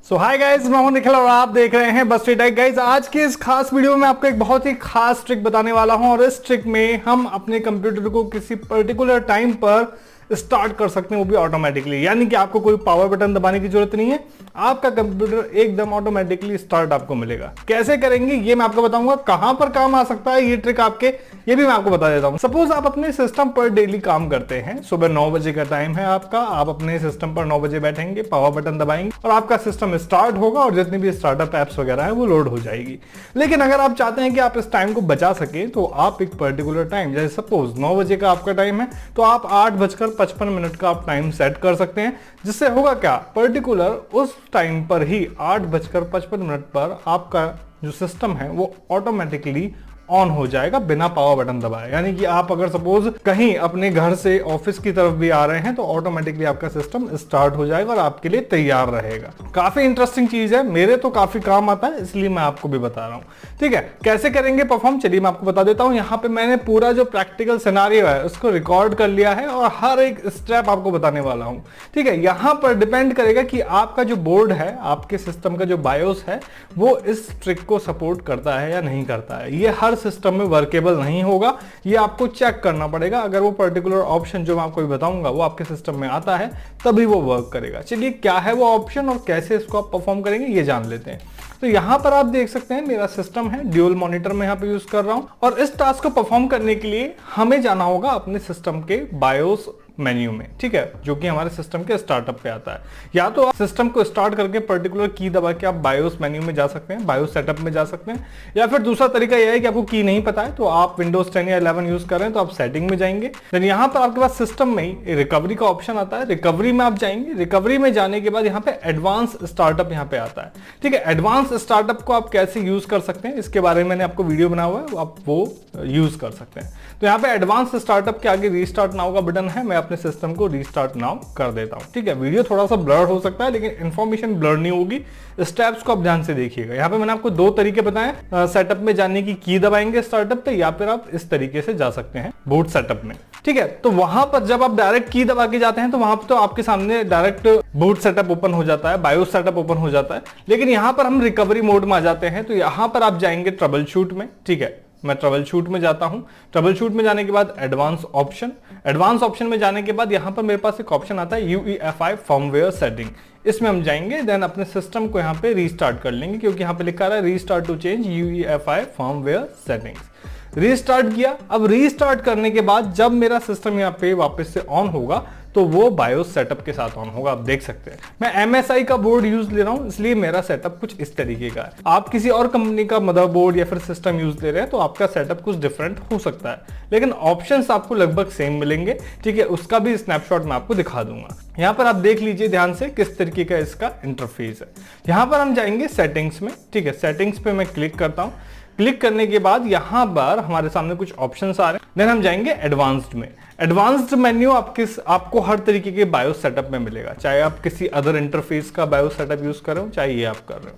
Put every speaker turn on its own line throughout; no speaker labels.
सो hi guys, मैं हूं निखिल और आप देख रहे हैं बस टेक गाइस। आज के इस खास वीडियो में आपको एक बहुत ही खास ट्रिक बताने वाला हूं और इस ट्रिक में हम अपने कंप्यूटर को किसी पर्टिकुलर टाइम पर स्टार्ट कर सकते हैं, वो भी ऑटोमेटिकली। यानी कि आपको कोई पावर बटन दबाने की जरूरत नहीं है, आपका कंप्यूटर एकदम ऑटोमेटिकली स्टार्ट आपको मिलेगा। कैसे करेंगे ये मैं आपको बताऊंगा। कहां पर काम आ सकता है ये ट्रिक आपके, ये भी मैं आपको बता देता हूं। सपोज आप अपने सिस्टम पर डेली काम करते हैं, सुबह 9 बजे का टाइम है आपका, आप अपने सिस्टम पर 9 बजे बैठेंगे, पावर बटन दबाएंगे और आपका सिस्टम स्टार्ट होगा और जितनी भी स्टार्टअप एप्स वगैरह है वो लोड हो जाएगी। लेकिन अगर आप चाहते हैं कि आप इस टाइम को बचा सके तो आप एक पर्टिकुलर टाइम, जैसे सपोज 9 बजे का आपका टाइम है तो आप 8:55 का आप टाइम सेट कर सकते हैं। जिससे होगा क्या, पर्टिकुलर उस टाइम पर ही 8:55 पर आपका जो सिस्टम है वो ऑटोमेटिकली ऑन हो जाएगा बिना पावर बटन दबाए। यानी कि आप अगर सपोज कहीं अपने घर से ऑफिस की तरफ भी आ रहे हैं तो ऑटोमेटिकली आपका सिस्टम स्टार्ट हो जाएगा और आपके लिए तैयार रहेगा। काफी इंटरेस्टिंग चीज है, मेरे तो काफी काम आता है इसलिए मैं आपको भी बता रहा हूं। ठीक है, कैसे करेंगे परफॉर्म, चलिए मैं आपको बता देता हूं। यहाँ पे मैंने पूरा जो प्रैक्टिकल सिनेरियो है उसको रिकॉर्ड कर लिया है और हर एक स्टेप आपको बताने वाला हूं। ठीक है, यहाँ पर डिपेंड करेगा कि आपका जो बोर्ड है, आपके सिस्टम का जो बायोस है वो इस ट्रिक को सपोर्ट करता है या नहीं करता है। ये हर सिस्टम में वर्केबल नहीं होगा, ये आपको चेक करना पड़ेगा। अगर वो पर्टिकुलर ऑप्शन जो मैं आपको बताऊंगा वो आपके सिस्टम में आता है तभी वो वर्क करेगा। चलिए क्या है वो ऑप्शन और कैसे इसको आप परफॉर्म करेंगे ये जान लेते हैं। तो यहां पर आप देख सकते हैं मेरा सिस्टम है, ड्यूल मॉनिटर में यहां पे यूज कर रहा हूं और इस टास्क को परफॉर्म करने के लिए हमें जाना होगा अपने सिस्टम के बायोस मेन्यू में। ठीक है, जो कि हमारे सिस्टम के स्टार्टअप पे आता है। या तो आप सिस्टम को स्टार्ट करके पर्टिकुलर की दबा के आप बायोस मेन्यू में जा सकते हैं, बायोस सेटअप में जा सकते हैं। या फिर दूसरा तरीका यह है कि आपको की नहीं पता है तो आप विंडोज 10 या 11 यूज कर रहे हैं तो आप सेटिंग में जाएंगे। देन यहाँ पर आपके पास सिस्टम में ही रिकवरी का ऑप्शन आता है, रिकवरी में आप जाएंगे। रिकवरी में जाने के बाद यहाँ पे एडवांस स्टार्टअप यहाँ पे आता है। ठीक है, एडवांस स्टार्टअप को आप कैसे यूज कर सकते हैं इसके बारे में मैंने आपको वीडियो बनाया हुआ है, आप वो यूज कर सकते हैं। तो यहाँ पे एडवांस स्टार्टअप के आगे रीस्टार्ट नाउ का बटन है, मैं अपने सिस्टम को रीस्टार्ट नाउ कर देता हूं। ठीक है, वीडियो थोड़ा सा ब्लर हो सकता है लेकिन इंफॉर्मेशन ब्लर नहीं होगी, स्टेप्स को आप ध्यान से देखिएगा। यहाँ पे मैंने आपको दो तरीके बताए, सेटअप में जाने की दबाएंगे स्टार्टअप पे, या फिर आप इस तरीके से जा सकते हैं बूट सेटअप में। ठीक है, तो वहां पर जब आप डायरेक्ट की दबा के जाते हैं तो वहां पर तो आपके सामने डायरेक्ट बूट सेटअप ओपन हो जाता है, बायोस सेटअप ओपन हो जाता है। लेकिन यहां पर हम रिकवरी मोड में आ जाते हैं तो यहां पर आप जाएंगे ट्रबल शूट में। ठीक है, मैं ट्रबल शूट में जाता हूं। ट्रबल शूट में जाने के बाद एडवांस ऑप्शन, एडवांस ऑप्शन में जाने के बाद यहां पर मेरे पास एक ऑप्शन आता है UEFI फर्मवेयर सेटिंग, इसमें हम जाएंगे। देन अपने सिस्टम को यहां पे रीस्टार्ट कर लेंगे क्योंकि यहां पे लिखा है restart to change UEFI firmware settings. Restart किया। अब रीस्टार्ट करने के बाद जब मेरा सिस्टम यहाँ पे वापस से ऑन होगा तो वो बायोस सेटअप के साथ ऑन होगा। आप देख सकते हैं मैं MSI का बोर्ड यूज ले रहा हूं इसलिए मेरा सेटअप कुछ इस तरीके का है। आप किसी और कंपनी का मदरबोर्ड या फिर सिस्टम यूज ले रहे हैं तो आपका सेटअप कुछ डिफरेंट हो सकता है, लेकिन ऑप्शंस आपको लगभग सेम मिलेंगे। ठीक है, उसका भी स्नैपशॉट मैं आपको दिखा दूंगा। यहाँ पर आप देख लीजिए ध्यान से किस तरीके का इसका इंटरफेस है। यहाँ पर हम जाएंगे सेटिंग्स में। ठीक है, सेटिंग्स पे मैं क्लिक करता हूँ। क्लिक करने के बाद यहां पर हमारे सामने कुछ ऑप्शंस आ रहे हैं। देन हम जाएंगे एडवांस्ड में। एडवांस्ड मेन्यू आपको हर तरीके के बायोस सेटअप में मिलेगा, चाहे आप किसी अदर इंटरफेस का बायोस सेटअप यूज कर रहे हो, चाहे ये आप कर रहे हो।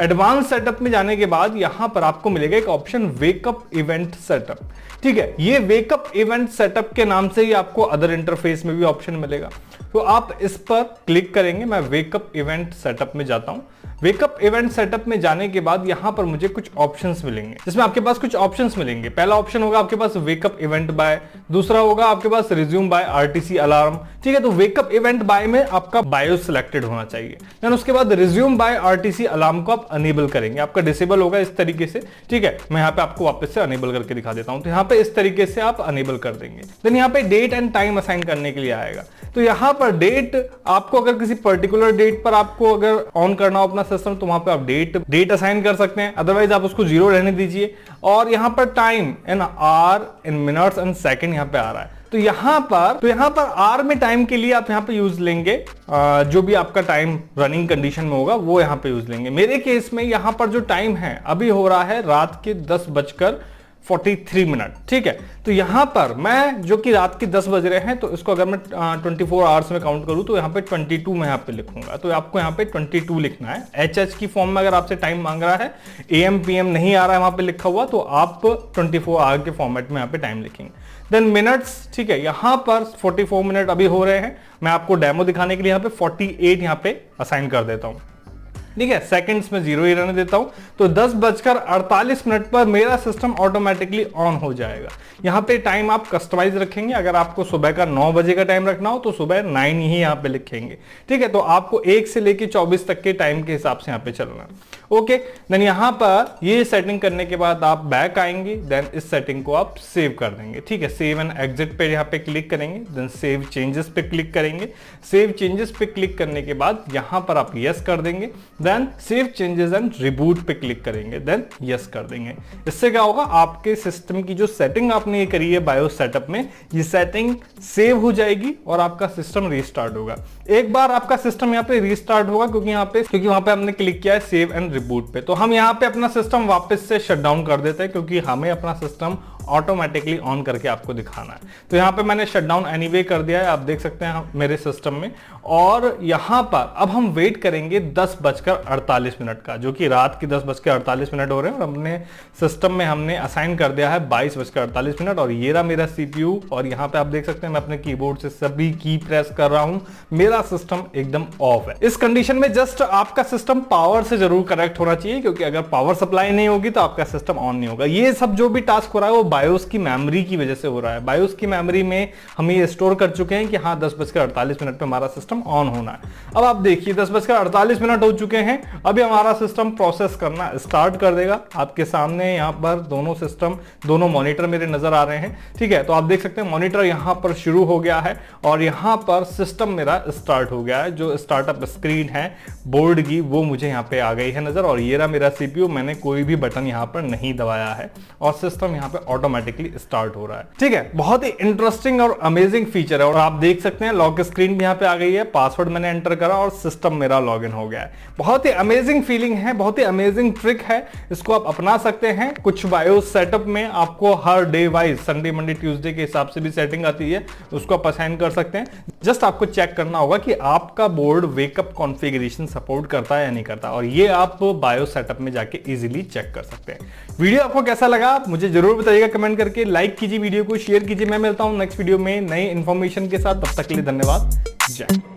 एडवांस सेटअप में जाने के बाद यहां पर आपको मिलेगा एक ऑप्शन वेकअप इवेंट सेटअप। ठीक है, ये वेकअप इवेंट सेटअप के नाम से ही आपको अदर इंटरफेस में भी ऑप्शन मिलेगा, तो आप इस पर क्लिक करेंगे। मैं वेकअप इवेंट सेटअप में जाता हूं। वेकअप इवेंट सेटअप में जाने के बाद यहां पर मुझे कुछ ऑप्शंस मिलेंगे, जिसमें आपके पास कुछ ऑप्शंस मिलेंगे। पहला ऑप्शन होगा आपके पास वेकअप इवेंट बाय, दूसरा होगा आपके पास रिज्यूम बाय RTC अलार्म। ठीक है, तो वेकअप इवेंट बाय में आपका बायोस सिलेक्टेड होना चाहिए। देन उसके बाद रिज्यूम बाय RTC अलार्म को आप अनेबल करेंगे, आपका डिसेबल होगा इस तरीके से। ठीक है, मैं यहाँ पे आपको वापस से अनेबल करके दिखा देता हूं। तो यहाँ पे इस तरीके से आप अनेबल कर देंगे। देन यहाँ पे डेट एंड टाइम असाइन करने के लिए आएगा। तो यहाँ पर डेट, आपको अगर किसी पर्टिकुलर डेट पर आपको अगर ऑन करना हो अपना सिस्टम तो वहां पे आप डेट असाइन कर सकते हैं, अदरवाइज आप उसको 0 रहने दीजिए। और यहाँ पर time in hour, in minutes and second यहाँ पे आ रहा है। तो यहाँ पर आर में टाइम के लिए आप यहाँ पे यूज लेंगे जो भी आपका टाइम रनिंग कंडीशन में होगा वो यहाँ पे यूज लेंगे। मेरे केस में यहाँ पर जो टाइम है अभी हो रहा है रात के 10:43। ठीक है, तो यहां पर मैं जो कि रात के 10 बज रहे हैं तो इसको अगर मैं 24 आवर्स में काउंट करूं तो यहाँ पे 22 में यहाँ पे लिखूंगा। तो आपको यहाँ पे 22 लिखना है। HH की फॉर्म में अगर आपसे टाइम मांग रहा है, AM PM नहीं आ रहा है वहां पे लिखा हुआ, तो आप 24 आवर के फॉर्मेट में यहाँ पे टाइम लिखेंगे। देन मिनट्स, ठीक है, यहां पर 44 मिनट अभी हो रहे हैं। मैं आपको डेमो दिखाने के लिए यहाँ पे 48 यहाँ पे असाइन कर देता हूं। ठीक है, सेकंड्स में 0 ही रहने देता हूं, तो 10:48 पर मेरा सिस्टम ऑटोमेटिकली ऑन हो जाएगा। यहाँ पे टाइम आप कस्टमाइज रखेंगे, अगर आपको सुबह का 9 बजे का टाइम रखना हो तो सुबह 9 ही यहाँ पे लिखेंगे। ठीक है, तो आपको 1 से लेके 24 तक के टाइम के हिसाब से यहाँ पे चलना है। ओके, देन यहाँ पर ये सेटिंग करने के बाद आप बैक आएंगे, देन इस सेटिंग को आप सेव कर देंगे। ठीक है, सेव एंड एग्जिट पे यहाँ पे क्लिक करेंगे, देन सेव चेंजेस पे क्लिक करेंगे। सेव चेंजेस पे क्लिक करने के बाद यहाँ पर आप यस कर देंगे, then save changes and reboot पे क्लिक करेंगे, देन यस कर देंगे। इससे क्या होगा, आपके सिस्टम की जो सेटिंग आपने ये करी है बायोस सेटअप में, ये सेटिंग सेव हो जाएगी और आपका सिस्टम रीस्टार्ट होगा। एक बार आपका सिस्टम यहाँ पे रीस्टार्ट होगा, क्योंकि वहां पे हमने क्लिक किया है सेव एंड रिबूट पे, तो हम यहाँ पे अपना सिस्टम वापस से शट डाउन कर देते हैं, क्योंकि हमें अपना सिस्टम ऑटोमेटिकली ऑन करके आपको दिखाना है। तो यहाँ पे मैंने शट डाउन एनीवे कर दिया है, आप देख सकते हैं मेरे सिस्टम में। और यहाँ पर अब हम वेट करेंगे 10:48 का, जो कि रात की 10:48 हो रहे हैं, और हमने सिस्टम में हमने असाइन कर दिया है 22:48, और ये रहा मेरा सीपीयू। और यहाँ पे आप देख सकते हैं मैं अपने कीबोर्ड से सभी की प्रेस कर रहा हूं, मेरा सिस्टम एकदम ऑफ है। इस कंडीशन में जस्ट आपका सिस्टम पावर से जरूर कनेक्ट होना चाहिए, क्योंकि अगर पावर सप्लाई नहीं होगी तो आपका सिस्टम ऑन नहीं होगा। ये सब जो भी टास्क हो रहा है वो बायोस की मेमोरी की वजह से हो रहा है। बायोस की मेमोरी में हम ये स्टोर कर चुके हैं कि हाँ 10:48 पे हमारा सिस्टम ऑन होना है। अब आप देखिए 10:48 हो चुके हैं, अभी हमारा सिस्टम प्रोसेस करना स्टार्ट कर देगा। आपके सामने यहाँ पर दोनों सिस्टम, दोनों मॉनिटर मेरे नजर आ रहे हैं। ठीक है, तो आप देख सकते हैं मॉनिटर यहाँ पर शुरू हो गया है और यहाँ पर सिस्टम मेरा स्टार्ट हो गया है। जो स्टार्टअप स्क्रीन है बोर्ड की वो मुझे यहाँ पे आ गई है नजर, और ये रहा मेरा सीपीयू। मैंने कोई भी बटन यहाँ पर नहीं दबाया है और सिस्टम यहाँ पे ऑटोमेटिकली स्टार्ट हो रहा है। ठीक है, बहुत ही इंटरेस्टिंग और अमेजिंग फीचर है। और आप देख सकते हैं लॉक स्क्रीन भी यहाँ पे आ गई है, पासवर्ड मैंने एंटर करा और सिस्टम मेरा लॉगिन हो गया है। बहुत ही अमेजिंग फीलिंग है, बहुत ही अमेजिंग ट्रिक है, इसको आप अपना सकते हैं। कुछ बायोस सेटअप में आपको हर day wise Sunday Monday Tuesday के हिसाब से भी सेटिंग आती है, उसको आप असाइन कर सकते हैं। जस्ट आपको चेक करना होगा कि आपका बोर्ड वेकअप कॉन्फ़िगरेशन सपोर्ट करता है या नहीं करता, और ये आप बायोस सेटअप में जाके इजीली चेक कर सकते हैं। वीडियो आपको कैसा लगा मुझे जरूर बताइएगा कमेंट करके, लाइक कीजिए, वीडियो को शेयर कीजिए। मैं मिलता हूं नेक्स्ट वीडियो में नई इंफॉर्मेशन के साथ, तब तक के लिए धन्यवाद, जय।